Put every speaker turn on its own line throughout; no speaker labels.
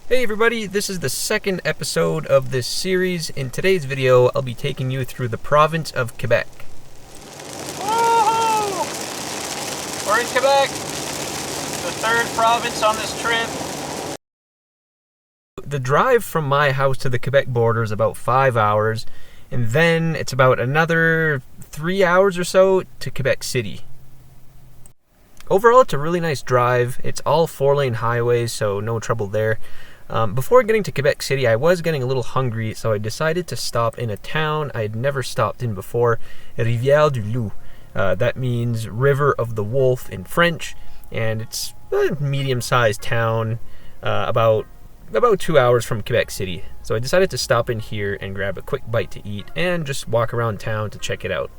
Hey everybody, this is the second episode of this series. In today's video, I'll be taking you through the province of Quebec. Woohoo! We're in Quebec, the third province on this trip. The drive from my house to the Quebec border is about 5 hours, and then it's about another 3 hours or so to Quebec City. Overall, it's a really nice drive. It's all 4-lane highways, so no trouble there. Before getting to Quebec City, I was getting a little hungry, so I decided to stop in a town I had never stopped in before, Rivière-du-Loup. That means River of the Wolf in French, and it's a medium-sized town, about 2 hours from Quebec City. So I decided to stop in here and grab a quick bite to eat and just walk around town to check it out.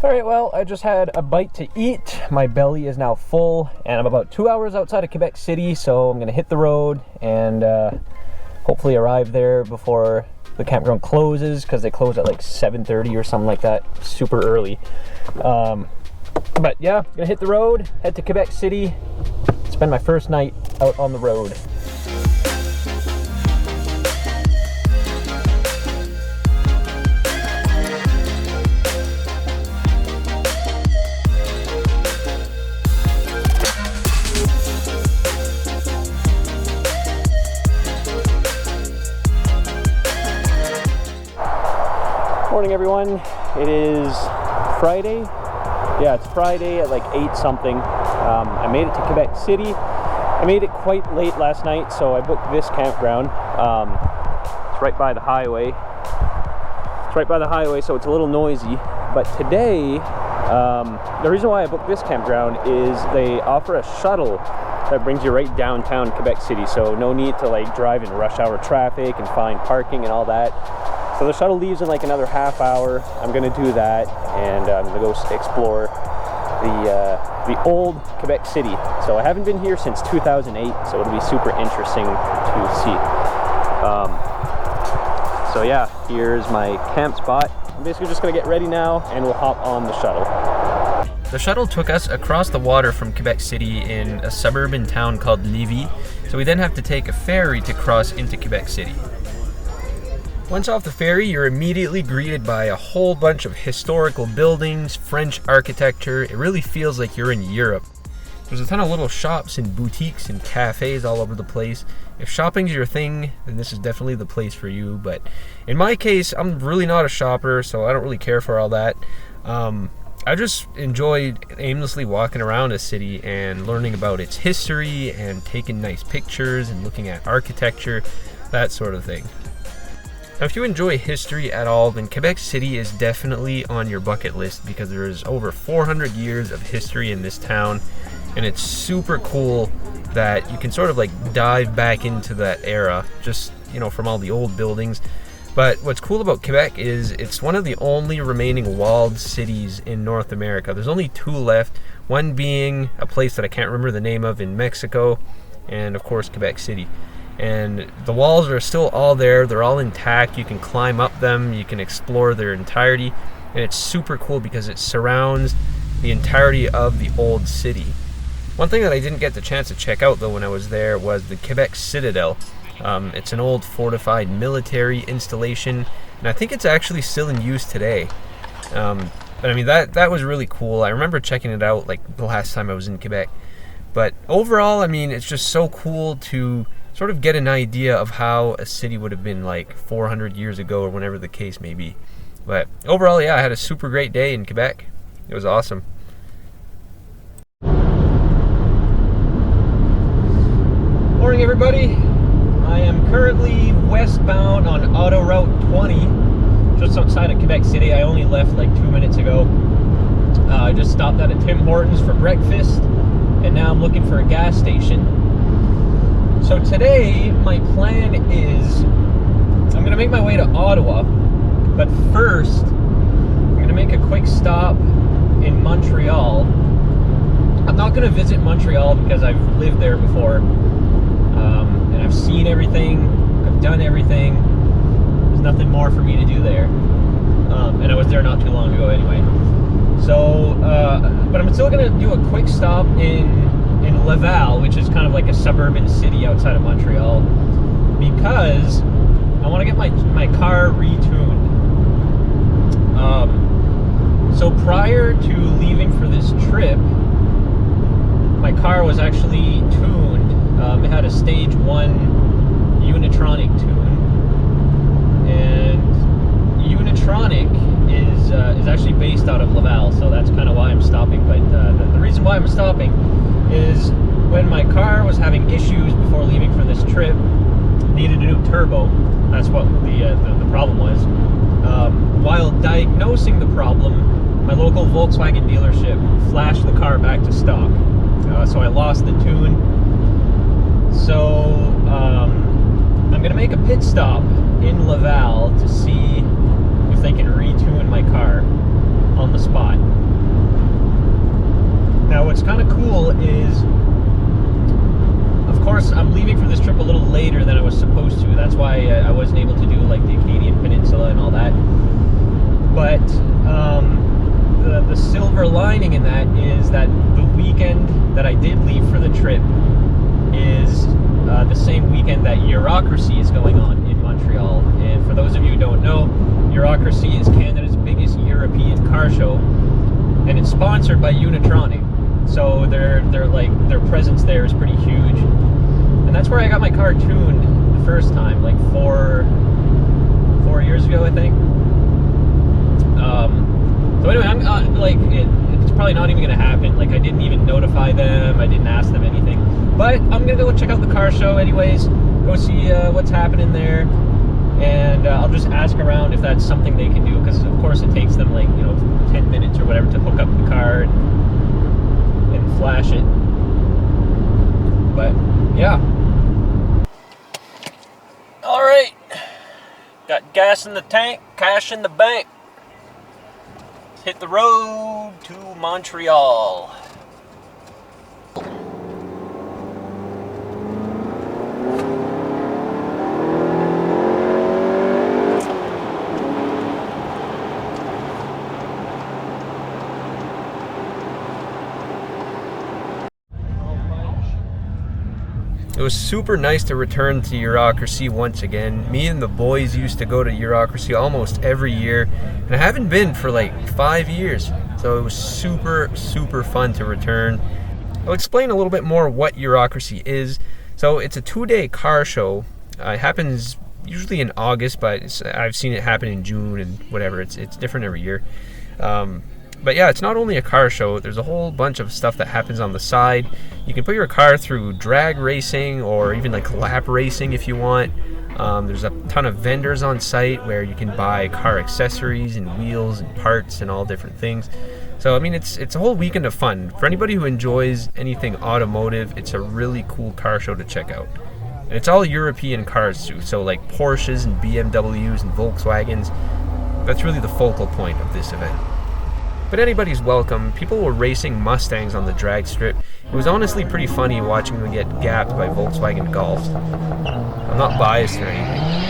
Alright, well, I just had a bite to eat. My belly is now full, and I'm about 2 hours outside of Quebec City, so I'm going to hit the road and hopefully arrive there before the campground closes, because they close at like 7:30 or something like that, super early. But yeah, I'm going to hit the road, head to Quebec City, spend my first night out on the road. Morning everyone, it is Friday. Yeah, it's Friday at like 8 something. I made it to Quebec City. I made it quite late last night, so I booked this campground. It's right by the highway. So it's a little noisy. But today, the reason why I booked this campground is they offer a shuttle that brings you right downtown Quebec City, so no need to like drive in rush hour traffic and find parking and all that. So the shuttle leaves in like another half hour. I'm gonna do that, and I'm gonna go explore the old Quebec City. So I haven't been here since 2008, so it'll be super interesting to see. So yeah, here's my camp spot. I'm basically just gonna get ready now, and we'll hop on the shuttle. The shuttle took us across the water from Quebec City in a suburban town called Lévis. So we then have to take a ferry to cross into Quebec City. Once off the ferry, you're immediately greeted by a whole bunch of historical buildings, French architecture. It really feels like you're in Europe. There's a ton of little shops and boutiques and cafes all over the place. If shopping's your thing, then this is definitely the place for you. But in my case, I'm really not a shopper, so I don't really care for all that. I just enjoyed aimlessly walking around a city and learning about its history and taking nice pictures and looking at architecture, that sort of thing. Now, if you enjoy history at all, then Quebec City is definitely on your bucket list, because there is over 400 years of history in this town, and it's super cool that you can sort of like dive back into that era, just, you know, from all the old buildings. But what's cool about Quebec is it's one of the only remaining walled cities in North America. There's only 2 left, one being a place that I can't remember the name of in Mexico, and of course Quebec City. And the walls are still all there, they're all intact, you can climb up them, you can explore their entirety, and it's super cool because it surrounds the entirety of the old city. One thing that I didn't get the chance to check out though when I was there was the Quebec Citadel. It's an old fortified military installation, and I think it's actually still in use today. But I mean, that was really cool. I remember checking it out like the last time I was in Quebec. But overall, I mean, it's just so cool to sort of get an idea of how a city would have been like 400 years ago, or whenever the case may be. But overall, yeah, I had a super great day in Quebec. It was awesome. Morning everybody. I am currently westbound on Auto Route 20, just outside of Quebec City. I only left like 2 minutes ago. I just stopped at a Tim Hortons for breakfast, and now I'm looking for a gas station. So today, my plan is I'm going to make my way to Ottawa, but first, I'm going to make a quick stop in Montreal. I'm not going to visit Montreal because I've lived there before, and I've seen everything, I've done everything. There's nothing more for me to do there, and I was there not too long ago anyway. So, but I'm still going to do a quick stop in in Laval, which is kind of like a suburban city outside of Montreal, because I want to get my car retuned. So prior to leaving for this trip, my car was actually tuned. It had a stage 1 Unitronic tune, and Unitronic is actually based out of Laval, so that's kind of why I'm stopping. But the reason why I'm stopping is when my car was having issues before leaving for this trip, needed a new turbo. That's what the problem was. While diagnosing the problem, my local Volkswagen dealership flashed the car back to stock. So I lost the tune. So I'm going to make a pit stop in Laval to see if they can retune my car on the spot. Now what's kind of cool is, of course, I'm leaving for this trip a little later than I was supposed to. That's why I wasn't able to do like the Acadian Peninsula and all that. But the silver lining in that is that the weekend that I did leave for the trip is the same weekend that Eurocracy is going on in Montreal. And for those of you who don't know, Eurocracy is Canada's biggest European car show, and it's sponsored by Unitronic. So their presence there is pretty huge. And that's where I got my car tuned the first time, like four years ago, I think. So anyway, it's probably not even gonna happen. Like, I didn't even notify them, I didn't ask them anything. But I'm gonna go check out the car show anyways, go see what's happening there, and I'll just ask around if that's something they can do, because of course it takes them like 10 minutes or whatever to hook up the car and flash it. But yeah. All right, got gas in the tank, cash in the bank. Hit the road to Montreal. It was super nice to return to Eurocracy once again. Me and the boys used to go to Eurocracy almost every year, and I haven't been for like 5 years. So it was super, super fun to return. I'll explain a little bit more what Eurocracy is. So it's a 2-day car show. It happens usually in August, but I've seen it happen in June and whatever. It's different every year. But yeah, it's not only a car show. There's a whole bunch of stuff that happens on the side. You can put your car through drag racing or even like lap racing if you want. There's a ton of vendors on site where you can buy car accessories and wheels and parts and all different things. So I mean, it's a whole weekend of fun. For anybody who enjoys anything automotive, it's a really cool car show to check out. And it's all European cars too, so like Porsches and BMWs and Volkswagens. That's really the focal point of this event. But anybody's welcome. People were racing Mustangs on the drag strip. It was honestly pretty funny watching them get gapped by Volkswagen Golfs. I'm not biased or anything.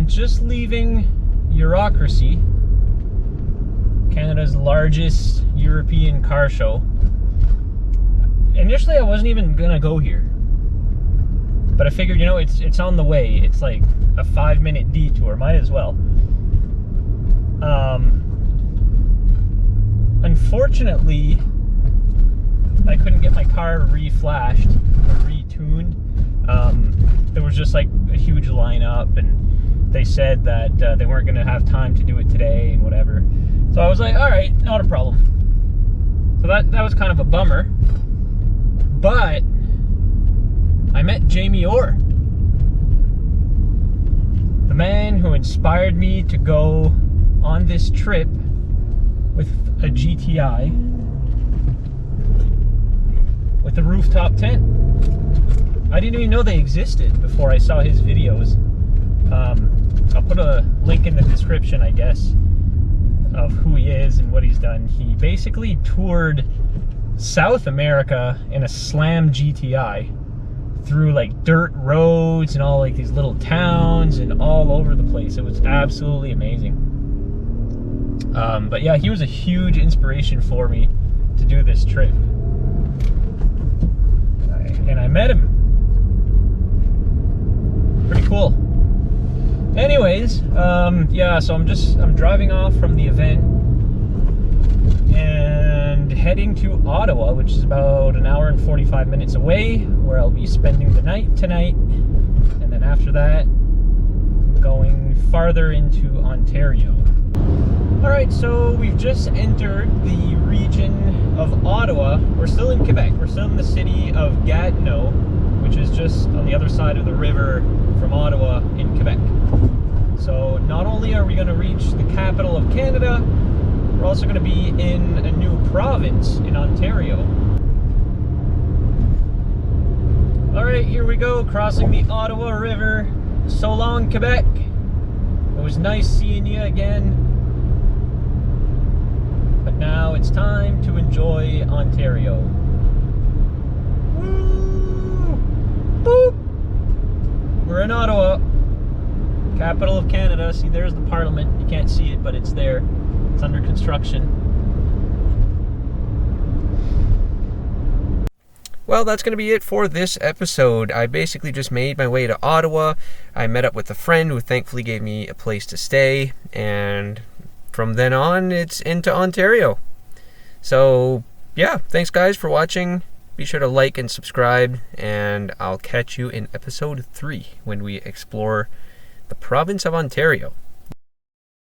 Just leaving Eurocracy, Canada's largest European car show. Initially I wasn't even gonna go here, but I figured, it's on the way. It's like a 5-minute detour, might as well. Unfortunately, I couldn't get my car reflashed or retuned. There was just like a huge lineup, and they said that they weren't going to have time to do it today and whatever. So I was like, all right, not a problem. So that was kind of a bummer. But I met Jamie Orr, the man who inspired me to go on this trip with a GTI with a rooftop tent. I didn't even know they existed before I saw his videos. I'll put a link in the description, I guess. of who he is and what he's done. He basically toured South America in a Slam GTI through like dirt roads and all like these little towns and all over the place. It was absolutely amazing. But yeah, he was a huge inspiration for me to do this trip. And I met him. Pretty cool. Anyways, yeah, so I'm driving off from the event and heading to Ottawa, which is about an hour and 45 minutes away, where I'll be spending the night tonight. And then after that, going farther into Ontario. Alright, so we've just entered the region of Ottawa. We're still in Quebec. We're still in the city of Gatineau, which is just on the other side of the river from Ottawa in Quebec. So not only are we going to reach the capital of Canada, we're also going to be in a new province in Ontario. Alright, here we go, crossing the Ottawa River. So long, Quebec. It was nice seeing you again. But now it's time to enjoy Ontario. Woo! Boop! We're in Ottawa, capital of Canada. See, there's the Parliament. You can't see it, but it's there. It's under construction. Well, that's going to be it for this episode. I basically just made my way to Ottawa. I met up with a friend who thankfully gave me a place to stay, and from then on, it's into Ontario. So, yeah, thanks guys for watching. Be sure to like and subscribe, and I'll catch you in episode 3 when we explore the province of Ontario.